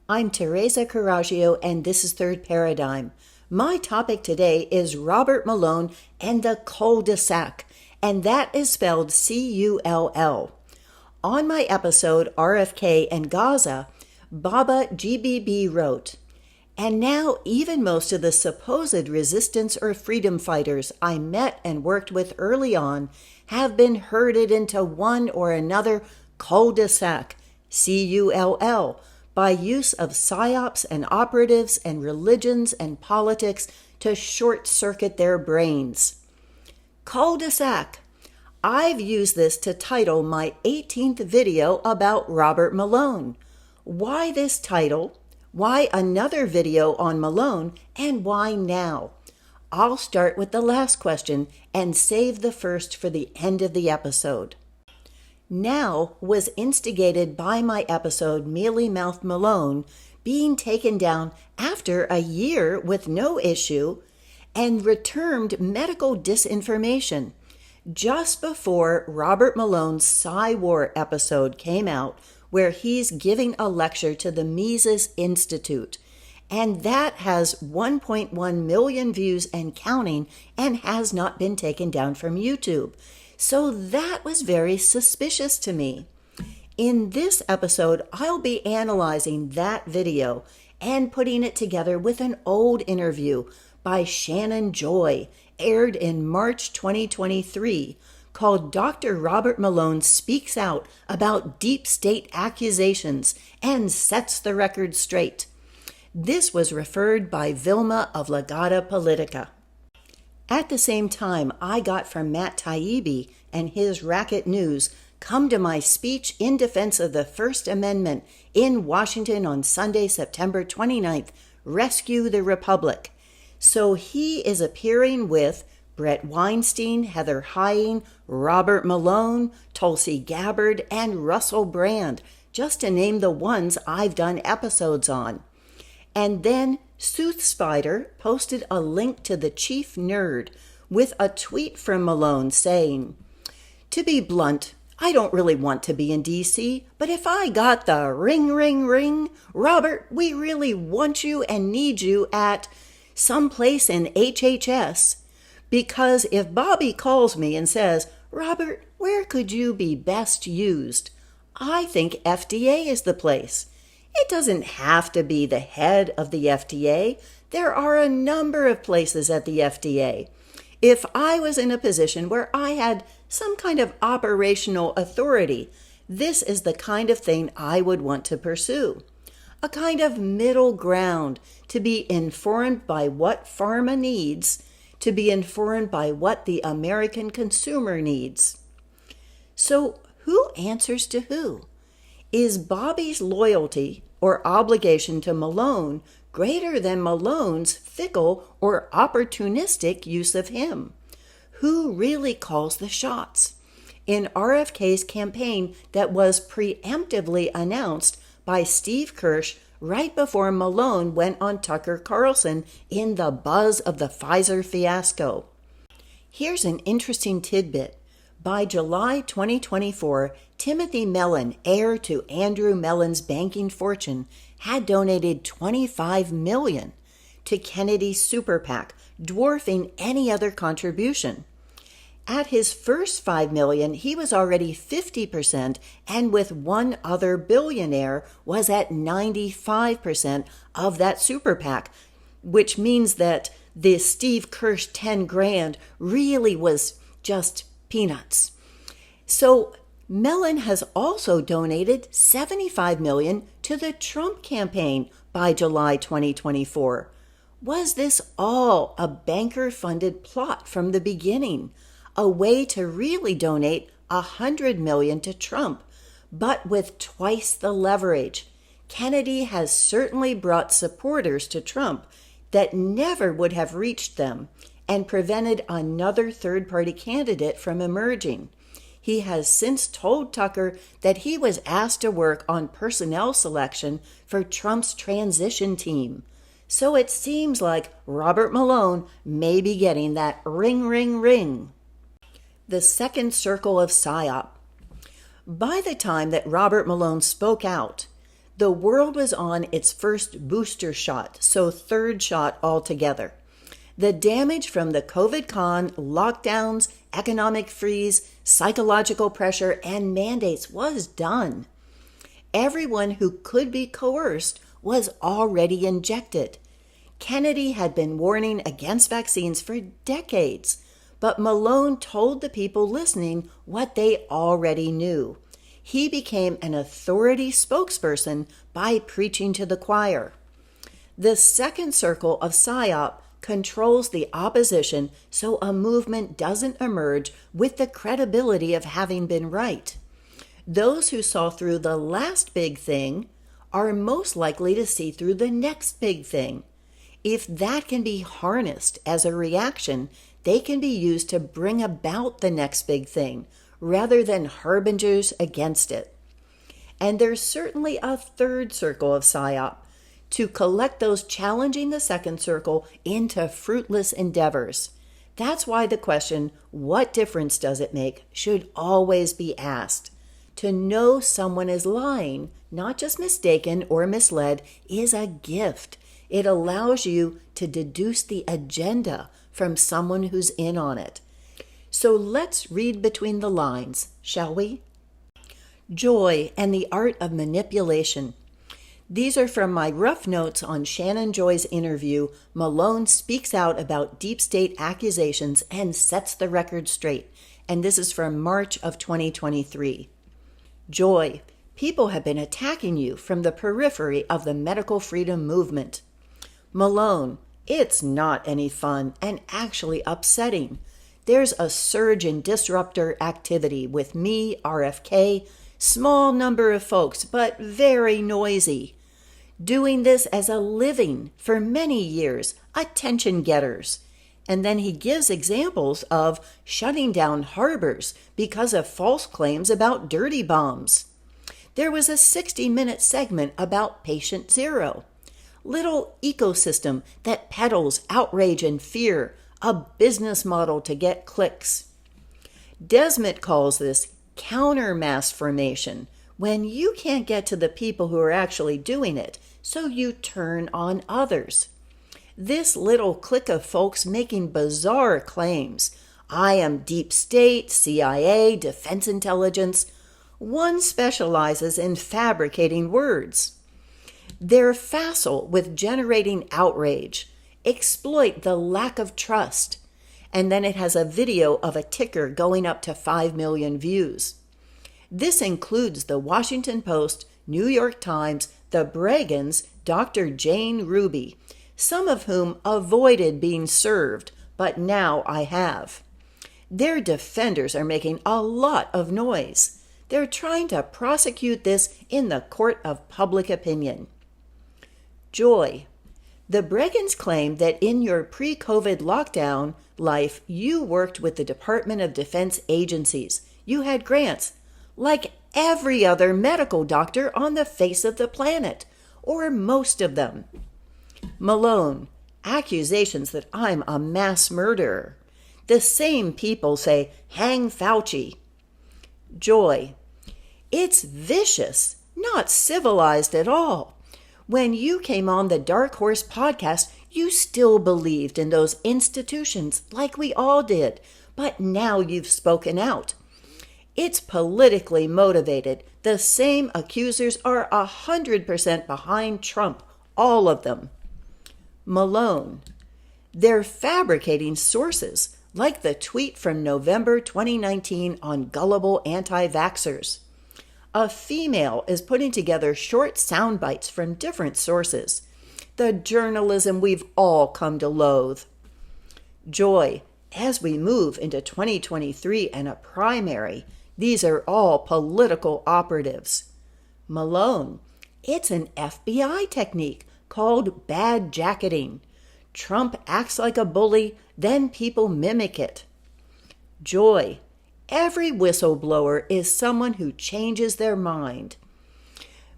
I'm Teresa Caraggio, and this is Third Paradigm. My topic today is Robert Malone and the Cull-de-Sac, and that is spelled C-U-L-L. On my episode, RFK and Gaza, Baba GBB wrote, "And now even most of the supposed resistance or freedom fighters I met and worked with early on have been herded into one or another cul-de-sac, C-U-L-L, by use of psyops and operatives and religions and politics to short-circuit their brains." Cul-de-sac. I've used this to title my 18th video about Robert Malone. Why this title? Why another video on Malone? And why now? I'll start with the last question and save the first for the end of the episode. Now was instigated by my episode Mealy Mouth Malone being taken down after a year with no issue and returned medical disinformation just before Robert Malone's Psy-War episode came out, where he's giving a lecture to the Mises Institute. And that has 1.1 million views and counting and has not been taken down from YouTube. So that was very suspicious to me. In this episode, I'll be analyzing that video and putting it together with an old interview by Shannon Joy, aired in March 2023, called Dr. Robert Malone Speaks Out About Deep State Accusations and Sets the Record Straight. This was referred by Vilma of Legata Politica. At the same time, I got from Matt Taibbi and his Racket News, come to my speech in defense of the First Amendment in Washington on Sunday, September 29th, Rescue the Republic. So he is appearing with Brett Weinstein, Heather Heying, Robert Malone, Tulsi Gabbard, and Russell Brand, just to name the ones I've done episodes on. And then Soothspider posted a link to the Chief Nerd with a tweet from Malone saying, "To be blunt, I don't really want to be in D.C., but if I got the ring, ring, ring, Robert, we really want you and need you at someplace in HHS. Because if Bobby calls me and says, 'Robert, where could you be best used?' I think FDA is the place. It doesn't have to be the head of the FDA. There are a number of places at the FDA. If I was in a position where I had some kind of operational authority, this is the kind of thing I would want to pursue. A kind of middle ground, to be informed by what pharma needs, to be informed by what the American consumer needs." So who answers to who? Is Bobby's loyalty or obligation to Malone greater than Malone's fickle or opportunistic use of him? Who really calls the shots? In RFK's campaign that was preemptively announced by Steve Kirsch right before Malone went on Tucker Carlson in the buzz of the Pfizer fiasco. Here's an interesting tidbit. By July 2024, Timothy Mellon, heir to Andrew Mellon's banking fortune, had donated $25 million to Kennedy's super PAC, dwarfing any other contribution. At his first $5 million, he was already 50%, and with one other billionaire was at 95% of that super PAC, which means that the Steve Kirsch 10 grand really was just peanuts. So Mellon has also donated $75 million to the Trump campaign by July 2024. Was this all a banker-funded plot from the beginning? A way to really donate $100 million to Trump, but with twice the leverage? Kennedy has certainly brought supporters to Trump that never would have reached them and prevented another third-party candidate from emerging. He has since told Tucker that he was asked to work on personnel selection for Trump's transition team. So it seems like Robert Malone may be getting that ring, ring, ring. The second circle of PSYOP. By the time that Robert Malone spoke out, The world was on its first booster shot, so third shot altogether. The damage from the COVID con, lockdowns, economic freeze, psychological pressure, and mandates was done. Everyone who could be coerced was already injected. Kennedy had been warning against vaccines for decades, but Malone told the people listening what they already knew. He became an authority spokesperson by preaching to the choir. The second circle of PSYOP controls the opposition so a movement doesn't emerge with the credibility of having been right. Those who saw through the last big thing are most likely to see through the next big thing. If that can be harnessed as a reaction, they can be used to bring about the next big thing, rather than harbingers against it. And there's certainly a third circle of PSYOP, to collect those challenging the second circle into fruitless endeavors. That's why the question, what difference does it make, should always be asked. To know someone is lying, not just mistaken or misled, is a gift. It allows you to deduce the agenda from someone who's in on it. So let's read between the lines, shall we? Joy and the Art of Manipulation. These are from my rough notes on Shannon Joy's interview. Malone speaks out about deep state accusations and sets the record straight. And this is from March of 2023. Joy, people have been attacking you from the periphery of the medical freedom movement. Malone, it's not any fun and actually upsetting. There's a surge in disruptor activity with me, RFK, small number of folks, but very noisy. Doing this as a living for many years, attention getters. And then he gives examples of shutting down harbors because of false claims about dirty bombs. There was a 60-minute segment about Patient Zero. Little ecosystem that peddles outrage and fear, a business model to get clicks. Desmet calls this counter mass formation, when you can't get to the people who are actually doing it, so you turn on others. This little clique of folks making bizarre claims. I am deep state, CIA, defense intelligence. One specializes in fabricating words. They're facile with generating outrage, exploit the lack of trust, and then it has a video of a ticker going up to 5 million views. This includes the Washington Post, New York Times, the Bragans, Dr. Jane Ruby, some of whom avoided being served, but now I have. Their defenders are making a lot of noise. They're trying to prosecute this in the court of public opinion. Joy. The Bragans claim that in your pre-COVID lockdown life, you worked with the Department of Defense agencies. You had grants, like every other medical doctor on the face of the planet, or most of them. Malone. Accusations that I'm a mass murderer. The same people say, hang Fauci. Joy. It's vicious, not civilized at all. When you came on the Dark Horse podcast, you still believed in those institutions like we all did, but now you've spoken out. It's politically motivated. The same accusers are 100% behind Trump, all of them. Malone. They're fabricating sources, like the tweet from November 2019 on gullible anti-vaxxers. A female is putting together short sound bites from different sources. The journalism we've all come to loathe. Joy. As we move into 2023 and a primary, these are all political operatives. Malone. It's an FBI technique called bad jacketing. Trump acts like a bully, then people mimic it. Joy. Every whistleblower is someone who changes their mind.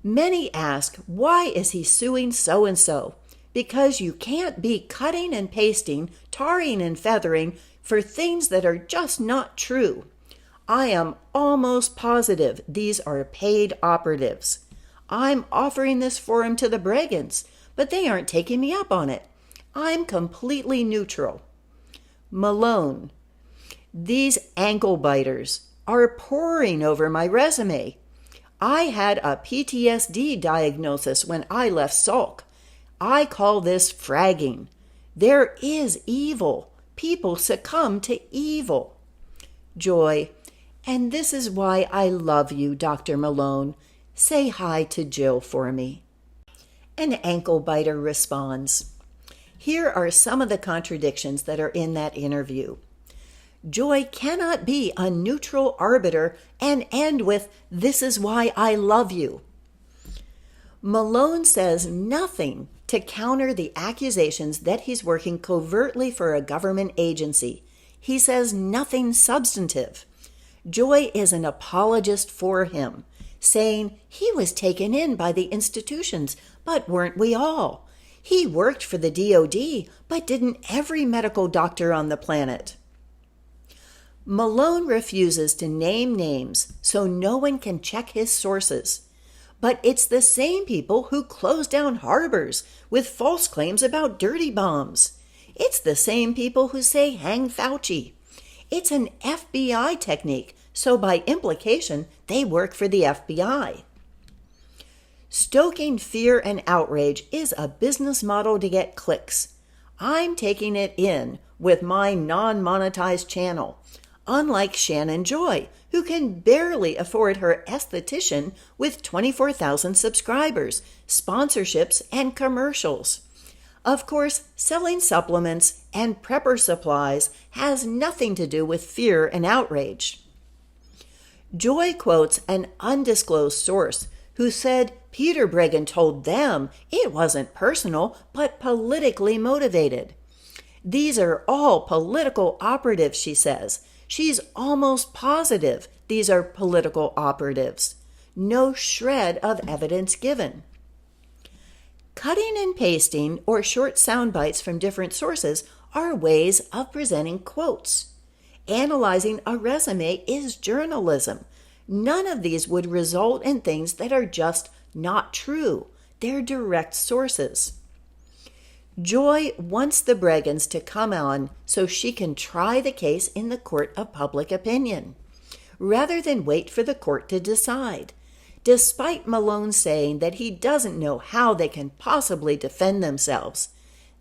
Many ask, why is he suing so-and-so? Because you can't be cutting and pasting, tarring and feathering for things that are just not true. I am almost positive these are paid operatives. I'm offering this forum to the Bragans, but they aren't taking me up on it. I'm completely neutral. Malone. These ankle biters are poring over my resume. I had a PTSD diagnosis when I left Salk. I call this fragging. There is evil. People succumb to evil. Joy. And this is why I love you, Dr. Malone. Say hi to Jill for me. An ankle biter responds. Here are some of the contradictions that are in that interview. Joy cannot be a neutral arbiter and end with, "This is why I love you." Malone says nothing to counter the accusations that he's working covertly for a government agency. He says nothing substantive. Joy is an apologist for him, saying he was taken in by the institutions, but weren't we all? He worked for the DOD, but didn't every medical doctor on the planet? Malone refuses to name names so no one can check his sources. But it's the same people who close down harbors with false claims about dirty bombs. It's the same people who say hang Fauci. It's an FBI technique, so by implication, they work for the FBI. Stoking fear and outrage is a business model to get clicks. I'm taking it in with my non-monetized channel, unlike Shannon Joy, who can barely afford her esthetician with 24,000 subscribers, sponsorships, and commercials. Of course, selling supplements and prepper supplies has nothing to do with fear and outrage. Joy quotes an undisclosed source who said Peter Bregan told them it wasn't personal, but politically motivated. These are all political operatives, she says. She's almost positive these are political operatives. No shred of evidence given. Cutting and pasting or short sound bites from different sources are ways of presenting quotes. Analyzing a resume is journalism. None of these would result in things that are just not true. They're direct sources. Joy wants the Bragans to come on so she can try the case in the court of public opinion, rather than wait for the court to decide. Despite Malone saying that he doesn't know how they can possibly defend themselves,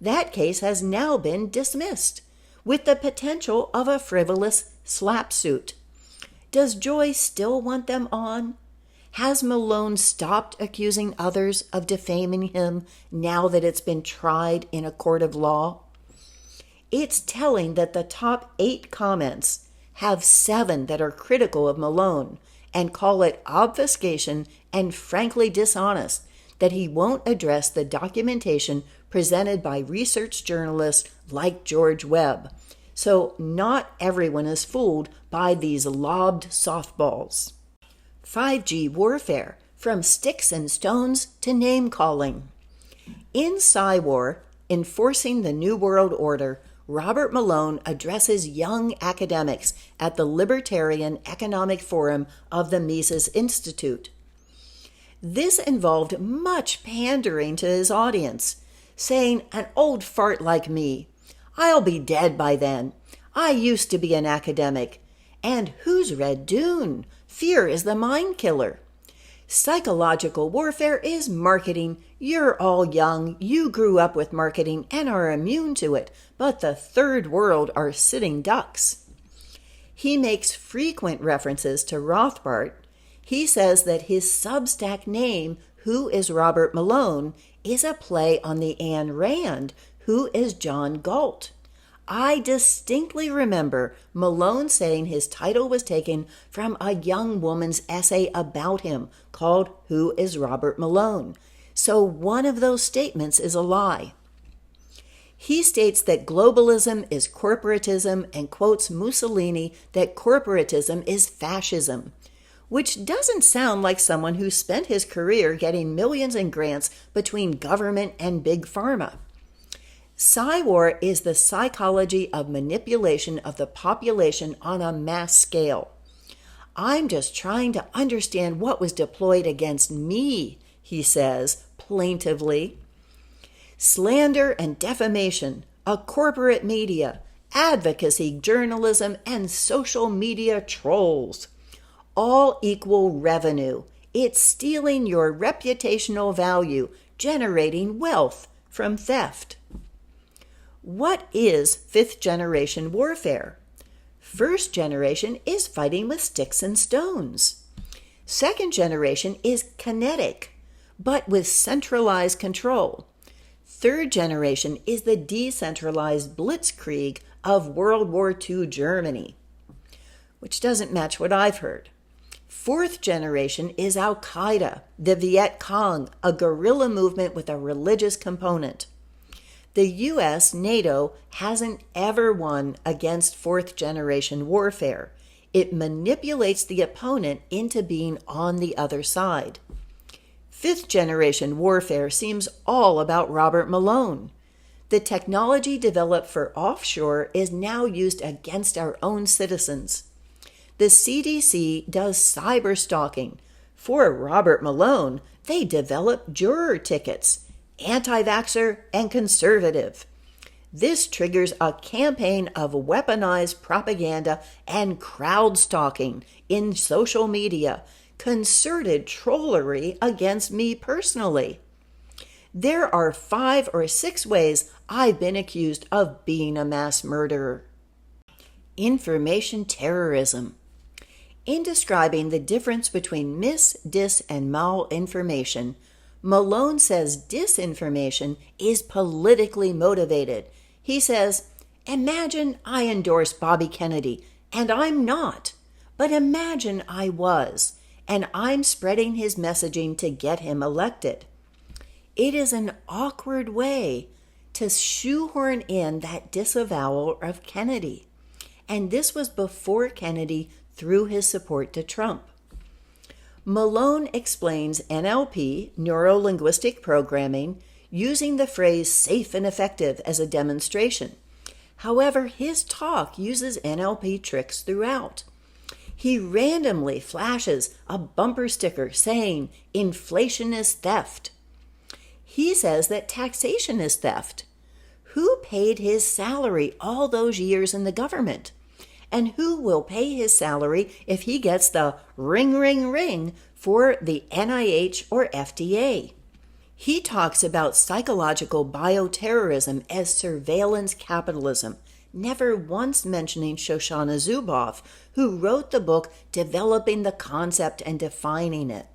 that case has now been dismissed, with the potential of a frivolous slap suit. Does Joy still want them on? Has Malone stopped accusing others of defaming him now that it's been tried in a court of law? It's telling that the top 8 comments have 7 that are critical of Malone and call it obfuscation and frankly dishonest that he won't address the documentation presented by research journalists like George Webb. So not everyone is fooled by these lobbed softballs. 5G warfare, from sticks and stones to name-calling. In Psywar, Enforcing the New World Order, Robert Malone addresses young academics at the Libertarian Economic Forum of the Mises Institute. This involved much pandering to his audience, saying, "An old fart like me. I'll be dead by then. I used to be an academic. And who's read Dune? Fear is the mind killer. Psychological warfare is marketing. You're all young. You grew up with marketing and are immune to it, but the third world are sitting ducks." He makes frequent references to Rothbard. He says that his Substack name, Who is Robert Malone, is a play on the Ayn Rand, Who is John Galt. I distinctly remember Malone saying his title was taken from a young woman's essay about him called Who is Robert Malone? So one of those statements is a lie. He states that globalism is corporatism and quotes Mussolini that corporatism is fascism, which doesn't sound like someone who spent his career getting millions in grants between government and big pharma. Psywar is the psychology of manipulation of the population on a mass scale. I'm just trying to understand what was deployed against me, he says plaintively. Slander and defamation, a corporate media, advocacy journalism, and social media trolls. All equal revenue. It's stealing your reputational value, generating wealth from theft. What is fifth generation warfare? First generation is fighting with sticks and stones. Second generation is kinetic, but with centralized control. Third generation is the decentralized blitzkrieg of World War II Germany, which doesn't match what I've heard. Fourth generation is Al-Qaeda, the Viet Cong, a guerrilla movement with a religious component. The U.S., NATO, hasn't ever won against fourth generation warfare. It manipulates the opponent into being on the other side. Fifth generation warfare seems all about Robert Malone. The technology developed for offshore is now used against our own citizens. The CDC does cyber stalking. For Robert Malone, they develop juror tickets, anti-vaxxer and conservative. This triggers a campaign of weaponized propaganda and crowd stalking in social media, concerted trollery against me personally. There are 5 or 6 ways I've been accused of being a mass murderer. Information terrorism. In describing the difference between mis, dis, and malinformation, Malone says disinformation is politically motivated. He says, imagine I endorse Bobby Kennedy, and I'm not. But imagine I was, and I'm spreading his messaging to get him elected. It is an awkward way to shoehorn in that disavowal of Kennedy. And this was before Kennedy threw his support to Trump. Malone explains NLP, neuro-linguistic programming, using the phrase safe and effective as a demonstration. However, his talk uses NLP tricks throughout. He randomly flashes a bumper sticker saying inflation is theft. He says that taxation is theft. Who paid his salary all those years in the government? And who will pay his salary if he gets the ring, ring, ring for the NIH or FDA? He talks about psychological bioterrorism as surveillance capitalism, never once mentioning Shoshana Zuboff, who wrote the book Developing the Concept and Defining It.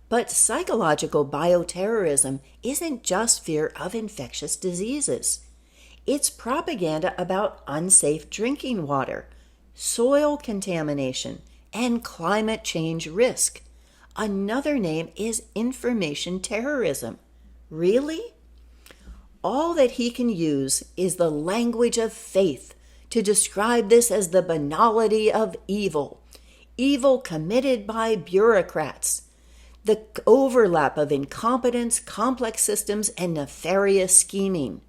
But psychological bioterrorism isn't just fear of infectious diseases. It's propaganda about unsafe drinking water, soil contamination, and climate change risk. Another name is information terrorism. Really? All that he can use is the language of faith to describe this as the banality of evil, evil committed by bureaucrats, the overlap of incompetence, complex systems, and nefarious scheming,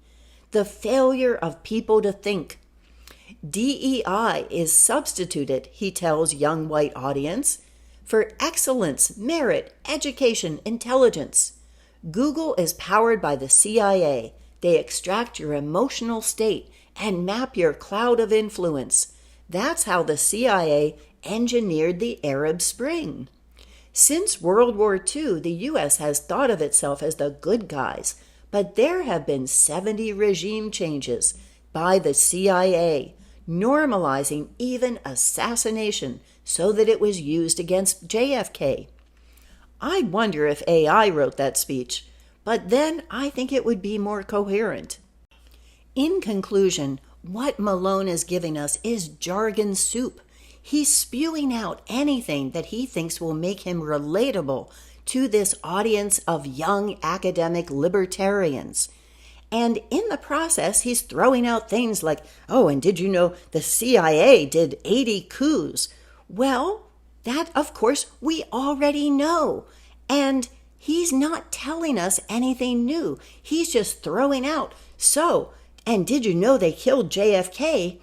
the failure of people to think. DEI is substituted, he tells young white audience, for excellence, merit, education, intelligence. Google is powered by the CIA. They extract your emotional state and map your cloud of influence. That's how the CIA engineered the Arab Spring. Since World War II, the U.S. has thought of itself as the good guys, but there have been 70 regime changes by the CIA, normalizing even assassination so that it was used against JFK. I wonder if AI wrote that speech, but then I think it would be more coherent. In conclusion, what Malone is giving us is jargon soup. He's spewing out anything that he thinks will make him relatable to this audience of young academic libertarians. And in the process, he's throwing out things like, oh, and did you know the CIA did 80 coups? Well, that, of course, we already know. And he's not telling us anything new. He's just throwing out, so, and did you know they killed JFK?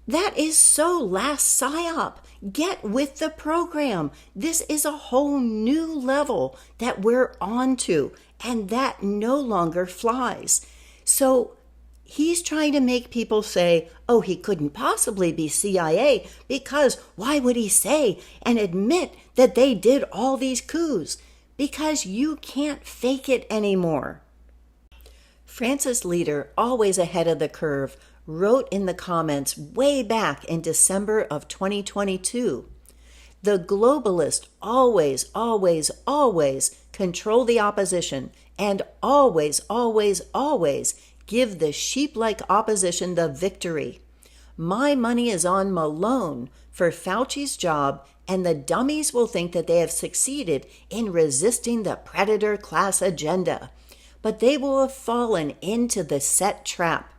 That is so last psyop. Get with the program. This is a whole new level that we're on to, and that no longer flies. So he's trying to make people say, oh, he couldn't possibly be CIA because why would he say and admit that they did all these coups? Because you can't fake it anymore. Francis Leader, always ahead of the curve, wrote in the comments way back in December of 2022, the globalists always, always, always control the opposition and always, always, always give the sheep-like opposition the victory. My money is on Malone for Fauci's job, and the dummies will think that they have succeeded in resisting the predator class agenda. But they will have fallen into the set trap.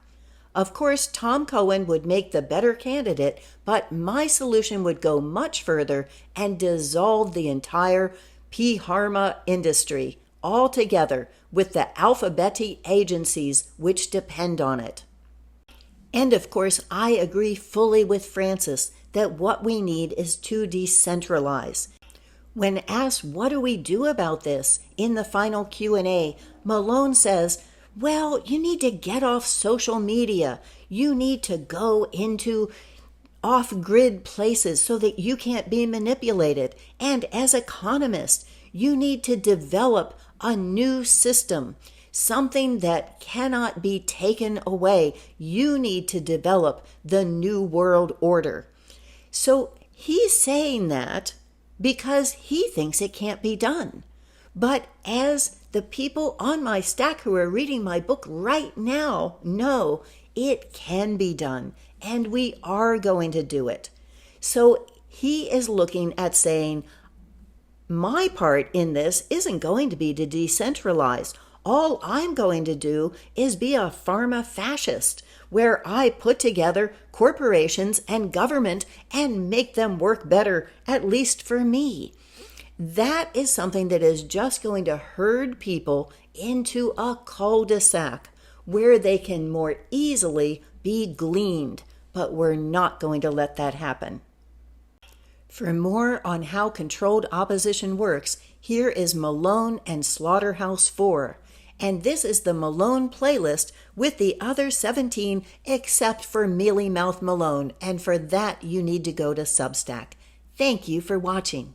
Of course, Tom Cohen would make the better candidate, but my solution would go much further and dissolve the entire P-Harma industry altogether with the alphabeti agencies which depend on it. And of course, I agree fully with Francis that what we need is to decentralize. When asked what do we do about this in the final Q&A, Malone says, well, you need to get off social media. You need to go into off-grid places so that you can't be manipulated. And as economists, you need to develop a new system, something that cannot be taken away. You need to develop the new world order. So he's saying that because he thinks it can't be done. But as the people on my stack who are reading my book right now know, it can be done, and we are going to do it. So he is looking at saying, my part in this isn't going to be to decentralize. All I'm going to do is be a pharma fascist, where I put together corporations and government and make them work better, at least for me. That is something that is just going to herd people into a cul-de-sac where they can more easily be gleaned, but we're not going to let that happen. For more on how controlled opposition works, here is Malone and Slaughterhouse 4. And this is the Malone playlist with the other 17 except for Mealy Mouth Malone, and for that you need to go to Substack. Thank you for watching.